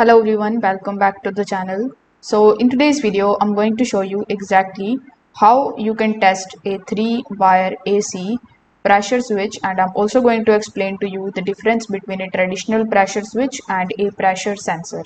Hello everyone, welcome back to the channel. So in today's video, I'm going to show you exactly how you can test a 3-wire AC pressure switch, and I'm also going to explain to you the difference between a traditional pressure switch and a pressure sensor.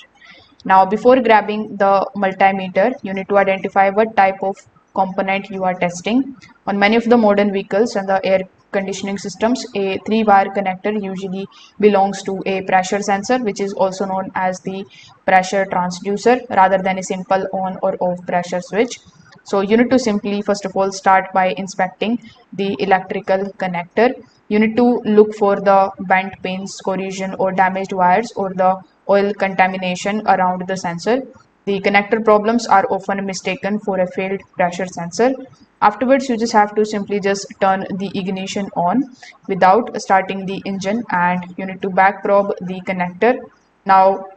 Now before grabbing the multimeter, you need to identify what type of component you are testing. On many of the modern vehicles and the air conditioning systems, a 3-wire connector usually belongs to a pressure sensor, which is also known as the pressure transducer, rather than a simple on or off pressure switch. So you need to simply first of all start by inspecting the electrical connector. You need to look for the bent pins, corrosion or damaged wires, or the oil contamination around the sensor. The connector problems are often mistaken for a failed pressure sensor. Afterwards, you just have to simply just turn the ignition on without starting the engine, and you need to back probe the connector. Now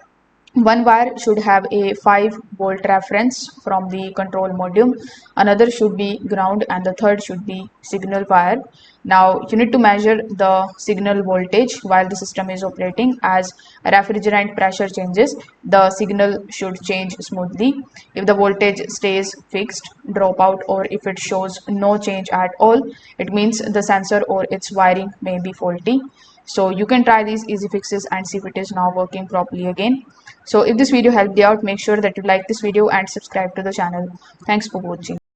one wire should have a 5-volt reference from the control module, another should be ground, and the third should be signal wire. Now you need to measure the signal voltage while the system is operating. As refrigerant pressure changes, the signal should change smoothly. If the voltage stays fixed, drop out, or if it shows no change at all, it means the sensor or its wiring may be faulty. So you can try these easy fixes and see if it is now working properly again. So if this video helped you out, make sure that you like this video and subscribe to the channel. Thanks for watching.